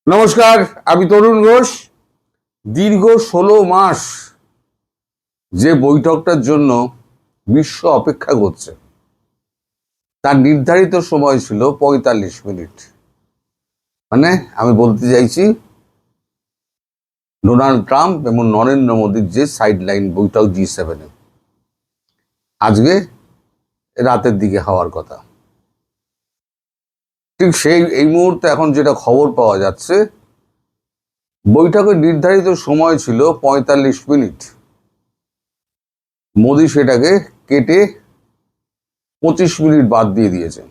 নমস্কার, আমি তরুণ ঘোষ। দীর্ঘ 16 মাস যে বৈঠকটার জন্য বিশ্ব অপেক্ষা করছে, তার নির্ধারিত সময় ছিল 45 মিনিট। মানে আমি বলতে চাইছি, ডোনাল্ড ট্রাম্প এবং নরেন্দ্র মোদীর যে সাইডলাইন বৈঠক G7 আজকে রাতের দিকে হওয়ার কথা। ঠিক এই মুহূর্তে এখন যেটা খবর পাওয়া যাচ্ছে, বৈঠকের নির্ধারিত সময় ছিল 45 মিনিট। মোদী সেটাকে কেটে 25 মিনিট বাদ দিয়ে দিয়েছেন।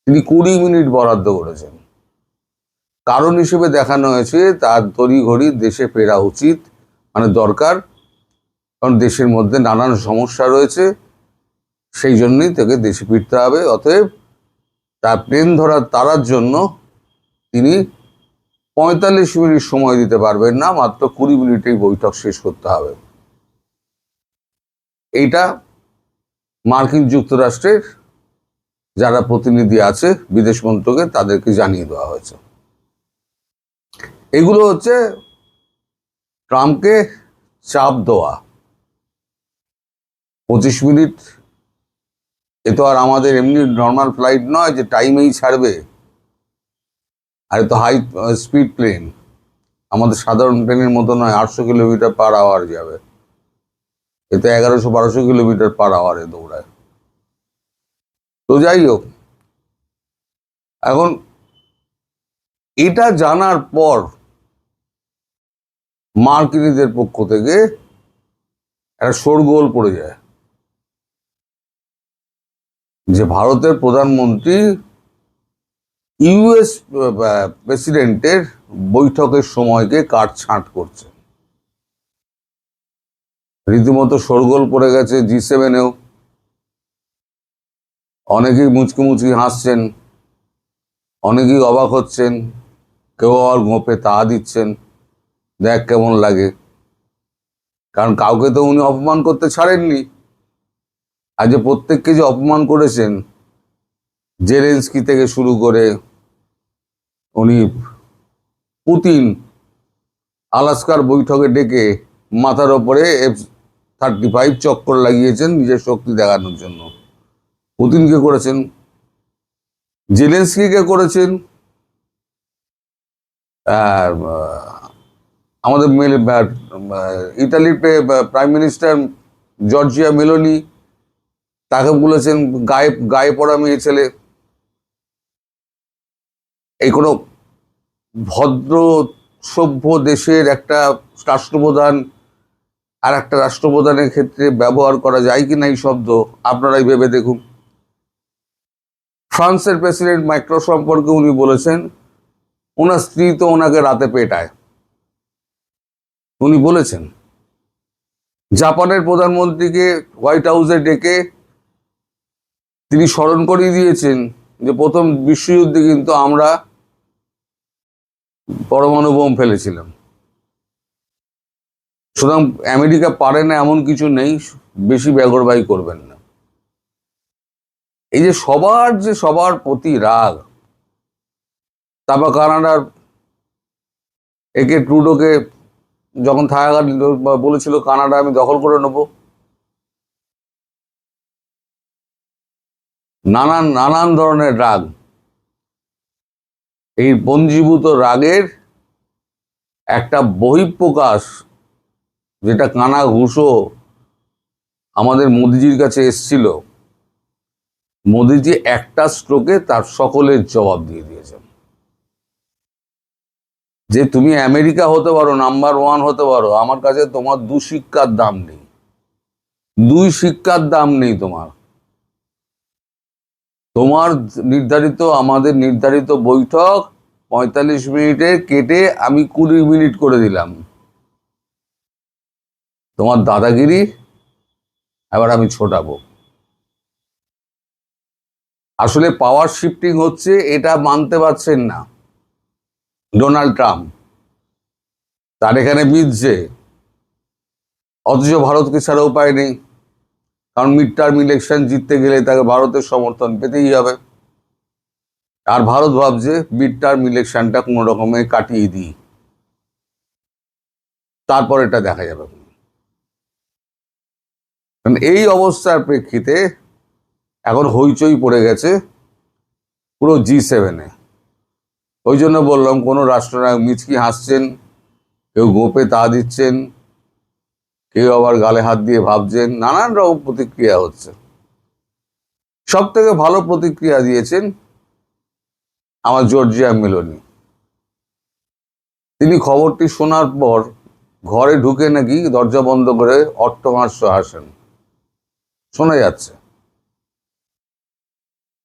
তিনি 20 মিনিট বরাদ্দ করেছেন। কারণ হিসেবে দেখানো হয়েছে তার তড়িঘড়ি দেশে ফেরা উচিত, মানে দরকার, কারণ দেশের মধ্যে নানান সমস্যা রয়েছে, সেই জন্যই তাকে দেশে ফিরতে হবে। অতএব তার প্লেন ধরার তাড়ার জন্য তিনি 45 মিনিট সময় দিতে পারবেন না, মাত্র 20 মিনিটেই বৈঠক শেষ করতে হবে। এইটা মার্কিন যুক্তরাষ্ট্রের যারা প্রতিনিধি আছে বিদেশ মন্ত্রকে, তাদেরকে জানিয়ে দেওয়া হয়েছে। এগুলো হচ্ছে ট্রাম্পকে চাপ দেওয়া। 25 মিনিট এ তো আর আমাদের এমনি নর্মাল ফ্লাইট নয় যে টাইমেই ছাড়বে। আর এ তো হাই স্পিড প্লেন, আমাদের সাধারণ প্লেনের মতো নয় 800 কিলোমিটার/আওয়ার যাবে। এতে 1100-1200 কিলোমিটার/আওয়ারে দৌড়ায়। তো যাই হোক, এখন এটা জানার পর মার্কিনীদের পক্ষ থেকে একটা শোরগোল পড়ে যায় যে ভারতের প্রধানমন্ত্রী ইউএস প্রেসিডেন্টের বৈঠকের সময়কে কাটছাঁট করছে। রীতিমতো শোরগোল পড়ে গেছে G7-এও। অনেকেই মুচকি মুচকি হাসছেন, অনেকেই অবাক হচ্ছেন, কেউ আর গোঁপে তা দিচ্ছেন, দেখ কেমন লাগে। কারণ কাউকে তো উনি অপমান করতে ছাড়েননি। আর যে প্রত্যেককে যে অপমান করেছেন, জেলেনস্কি থেকে শুরু করে উনি পুতিন আলাস্কার বৈঠকে ডেকে মাথার ওপরে F-35 চক্কর লাগিয়েছেন নিজের শক্তি দেখানোর জন্য। পুতিনকে করেছেন, জেলেনস্কিকে করেছেন, আমাদের ইতালির প্রাইম মিনিস্টার জর্জিয়া মেলোনি, তাকে বলেছেন গায়ে গায়ে পড়া মেয়ে ছেলে। এই কোনো ভদ্র সভ্য দেশের একটা রাষ্ট্রপ্রধান আর একটা রাষ্ট্রপ্রধানের ক্ষেত্রে ব্যবহার করা যায় কিনা এই শব্দ, আপনারাই ভেবে দেখুন। ফ্রান্সের প্রেসিডেন্ট ম্যাক্রো সম্পর্কে উনি বলেছেন ওনার স্ত্রী তো ওনাকে রাতে পেটায়, উনি বলেছেন। জাপানের প্রধানমন্ত্রীকে হোয়াইট হাউসে ডেকে তিনি স্মরণ করিয়ে দিয়েছেন যে প্রথম বিশ্বযুদ্ধে কিন্তু আমরা পরমাণু বোম ফেলেছিলাম। সুতরাং আমেরিকা পারে না এমন কিছু নেই, বেশি বেগরবাই করবেন না। এই যে সবার প্রতি রাগ। তারপর কানাডার ট্রুডোকে যখন থাকাকাল বলেছিল কানাডা আমি দখল করে নেব, নানান ধরনের রাগ। এই পঞ্জীভূত রাগের একটা বহিঃপ্রকাশ, যেটা কানা ঘুষো আমাদের মোদিজির কাছে এসছিল, মোদিজি একটা স্ট্রোকে তার সকলের জবাব দিয়ে দিয়েছেন যে তুমি আমেরিকা হতে পারো, নাম্বার 1 হতে পারো, আমার কাছে তোমার 2 শিক্ষার দাম নেই, 2 শিক্ষার দাম নেই তোমার। আমাদের নির্ধারিত বৈঠক 45 মিনিটে কেটে আমি 20 মিনিট করে দিলাম। তোমার দাদাগিরি এবার আমি ছোটাবো। আসলে পাওয়ার শিফটিং হচ্ছে, এটা মানতে পারছেন না ডোনাল্ড ট্রাম্প, তার এখানে বিধছে। অথচ ভারতকে ছাড়া উপায় নেই, কারণ মিড টার্ম ইলেকশন জিততে গেলে তাকে ভারতের সমর্থন পেতেই হবে। আর ভারত ভাবছে মিড টার্ম ইলেকশনটা কোনো রকমে কাটিয়ে দিই, তারপর এটা দেখা যাবে। কারণ এই অবস্থার প্রেক্ষিতে এখন হইচই পড়ে গেছে পুরো G7-এ। ওই জন্য বললাম, কোনো রাষ্ট্রনায়ক মিচকি হাসছেন, কেউ গোপে তা দিচ্ছেন, কেউ আবার গালে হাত দিয়ে ভাবছেন, নানান রকম প্রতিক্রিয়া হচ্ছে। সব থেকে ভালো প্রতিক্রিয়া দিয়েছেন আমার জর্জিয়া মেলোনি। তিনি খবরটি শোনার পর ঘরে ঢুকে নাকি দরজা বন্ধ করে অট্টহাস্য হাসেন, শোনা যাচ্ছে।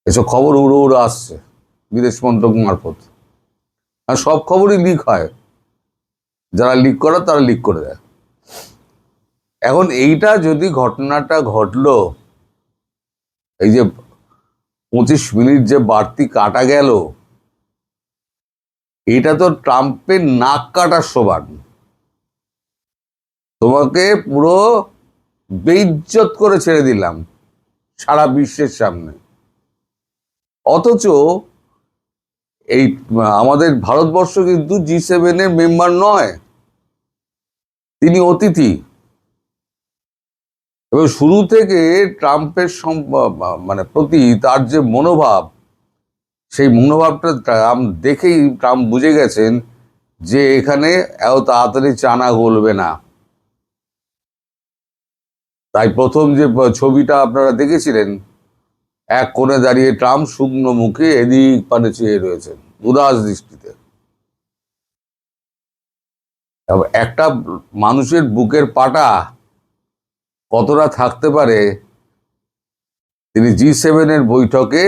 এসব খবর উড়ো উড়ো আসছে বিদেশ মন্ত্রক মারফত, আর সব খবরই লিক হয়, যারা লিক করে তারা লিক করে দেয়। এখন এইটা যদি ঘটনাটা ঘটলো, এই যে 25 মিনিট যে বাড়তি কাটা গেল, এটা তো ট্রাম্পের নাক কাটার সমান। তোমাকে পুরো বেইজ্জত করে ছেড়ে দিলাম সারা বিশ্বের সামনে। অথচ এই আমাদের ভারতবর্ষ কিন্তু G7-এর মেম্বার নয়, তিনি অতিথি। এবং শুরু থেকে ট্রাম্পের মানে প্রতি তার যে মনোভাব, সেই মনোভাবটা ট্রাম্প দেখেই ট্রাম্প বুঝে গেছেন যে এখানে এত তাড়াতাড়ি চানা গলবে না। তাই প্রথম যে ছবিটা আপনারা দেখেছিলেন, এক কোণে দাঁড়িয়ে ট্রাম্প শুকনো মুখে এদিক পানে চেয়ে রয়েছেন উদাস দৃষ্টিতে। একটা মানুষের বুকের পাটা কতটা থাকতে পারে, তিনি G7-এর বৈঠকে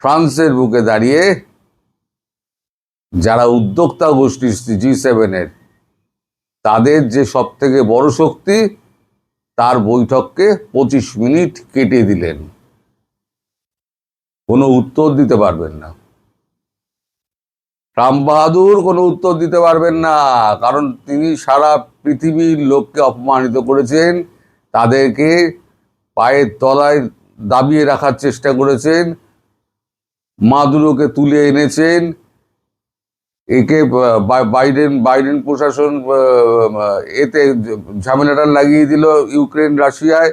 ফ্রান্সের বুকে দাঁড়িয়ে যারা উদ্যোক্তা গোষ্ঠী G7-এর, তাদের যে সব থেকে বড় শক্তি, তার বৈঠককে 25 মিনিট কেটে দিলেন, কোনো উত্তর দিতে পারবেন না। ট্রাম্প বাহাদুর কোনো উত্তর দিতে পারবেন না, কারণ তিনি সারা পৃথিবীর লোককে অপমানিত করেছেন, তাদেরকে পায়ের তলায় দাবিয়ে রাখার চেষ্টা করেছেন, মাদুরোকে তুলে এনেছেন, একে বাইডেন প্রশাসন এতে ঝামেলাটা লাগিয়ে দিল ইউক্রেন রাশিয়ায়,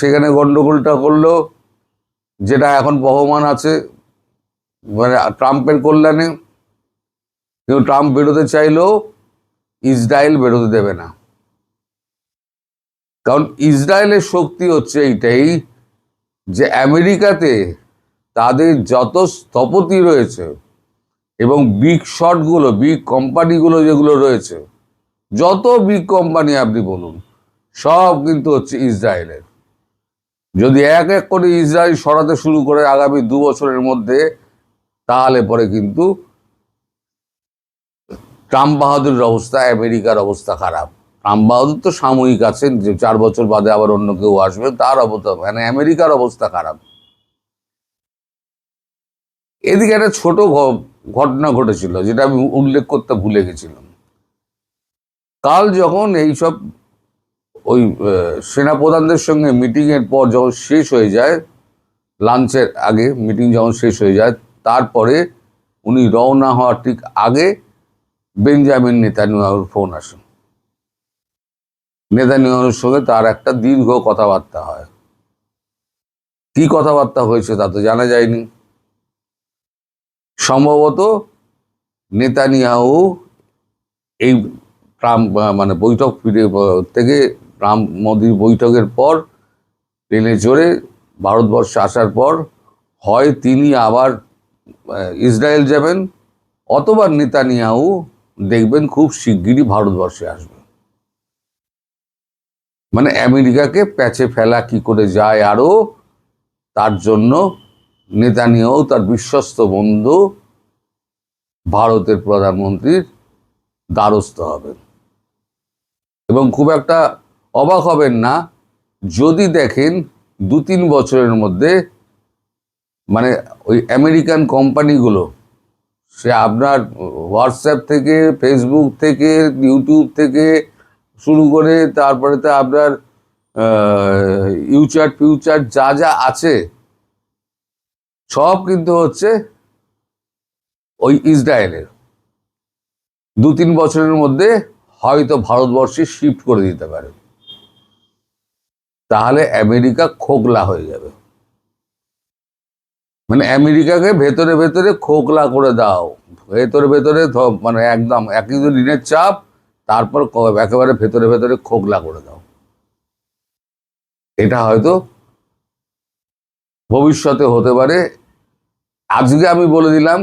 সেখানে গন্ডগোলটা করলো, যেটা এখন বহমান আছে মানে ট্রাম্পের কল্যাণে। কিন্তু ট্রাম্প বেরোতে চাইলেও ইসরায়েল বেরোতে দেবে না, কারণ ইসরায়েলের শক্তি হচ্ছে এইটাই যে আমেরিকাতে তাদের যত স্থপতি রয়েছে এবং বিগ শটগুলো, বিগ কোম্পানিগুলো যেগুলো রয়েছে, যত বিগ কোম্পানি আপনি বলুন, সব কিন্তু হচ্ছে ইসরায়েলের। যদি এক এক করে ইসরায়েল সরাতে শুরু করে আগামী 2 বছরের মধ্যে, তাহলে পরে কিন্তু ট্রাম্প বাহাদুরের অবস্থা, আমেরিকার অবস্থা খারাপ। ট্রাম্প বাহাদুর তো সাময়িক আছেন, যে 4 বছর বাদে আবার অন্য কেউ আসবে, তার অবস্থা মানে আমেরিকার অবস্থা খারাপ। এদিকে একটা ছোট ঘটনা ঘটেছিল, যেটা আমি উল্লেখ করতে ভুলে গেছিলাম। কাল যখন এইসব ওই সেনাপ্রধানদের সঙ্গে মিটিংয়ের পর যখন শেষ হয়ে যায়, লাঞ্চের আগে মিটিং যখন শেষ হয়ে যায়, তারপরে উনি রওনা হওয়ার ঠিক আগে বেঞ্জামিন নেতানিয়াহুর ফোন আসে। নেতানিয়াহুর সঙ্গে তার একটা দীর্ঘ কথাবার্তা হয়। কি কথাবার্তা হয়েছে তা তো জানা যায়নি। সম্ভবত নেতানিয়াহু এই ট্রাম্প মানে বৈঠক থেকে ট্রাম্প মোদির বৈঠকের পর প্লেনে চড়ে ভারতবর্ষে আসার পর হয় তিনি আবার ইসরায়েল যাবেন, অথবা নেতানিয়াহু দেখবেন খুব শিগগিরই ভারতবর্ষে আসবে। মানে আমেরিকাকে প্যাচে ফেলা কি করে যায় আরো, তার জন্য নেতানিয়াহু তার বিশ্বস্ত বন্ধু ভারতের প্রধানমন্ত্রীর দ্বারস্থ হবেন। এবং খুব একটা অবাক হবেন না যদি দেখেন 2-3 বছরের মধ্যে মানে ওই আমেরিকান কোম্পানিগুলো, সে আপনার হোয়াটসঅ্যাপ থেকে, ফেসবুক থেকে, ইউটিউব থেকে শুরু করে, তারপরে তো আপনার ইউচার্ট ফিউচার যা যা আছে, সব কিন্তু হচ্ছে ওই ইসরায়েলের। 2-3 বছরের মধ্যে হয়তো ভারতবর্ষে শিফট করে দিতে পারে, তাহলে আমেরিকা খোকলা হয়ে যাবে। মানে আমেরিকাকে ভেতরে ভেতরে খোকলা করে দাও, ভেতরে ভেতরে মানে একদম একই তো ঋণের চাপ, তারপর একেবারে ভেতরে ভেতরে খোকলা করে দাও। এটা হয়তো ভবিষ্যতে হতে পারে। আজকে আমি বলে দিলাম,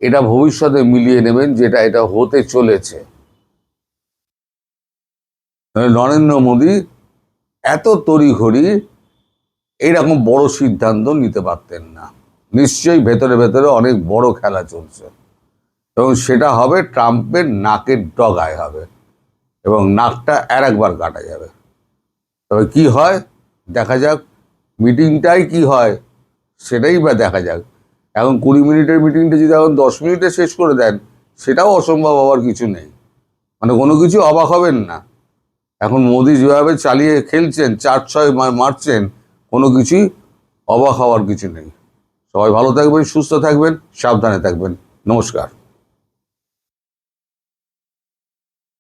এটা ভবিষ্যতে মিলিয়ে নেবেন যেটা এটা হতে চলেছে। নরেন্দ্র মোদী এত তড়িঘড়ি এইরকম বড় সিদ্ধান্ত নিতে পারতেন না। নিশ্চয়ই ভেতরে ভেতরে অনেক বড় খেলা চলছে, এবং সেটা হবে ট্রাম্পের নাকের ডগায় হবে, এবং নাকটা একবার কাটা যাবে। তবে কি হয় দেখা যাক, মিটিংটাই কি হয় সেটাই বা দেখা যাক। এখন 20 মিনিটের মিটিংটা যদি এখন 10 মিনিটে শেষ করে দেন, সেটাও অসম্ভব হওয়ার কিছু নেই। মানে কোনো কিছু অবাক হবেন না। এখন মোদি যেভাবে চালিয়ে খেলছেন, 4-6 মারছেন, কোনো কিছুই অবাক হওয়ার কিছু নেই। সবাই ভালো থাকবেন, সুস্থ থাকবেন, সাবধানে থাকবেন। নমস্কার।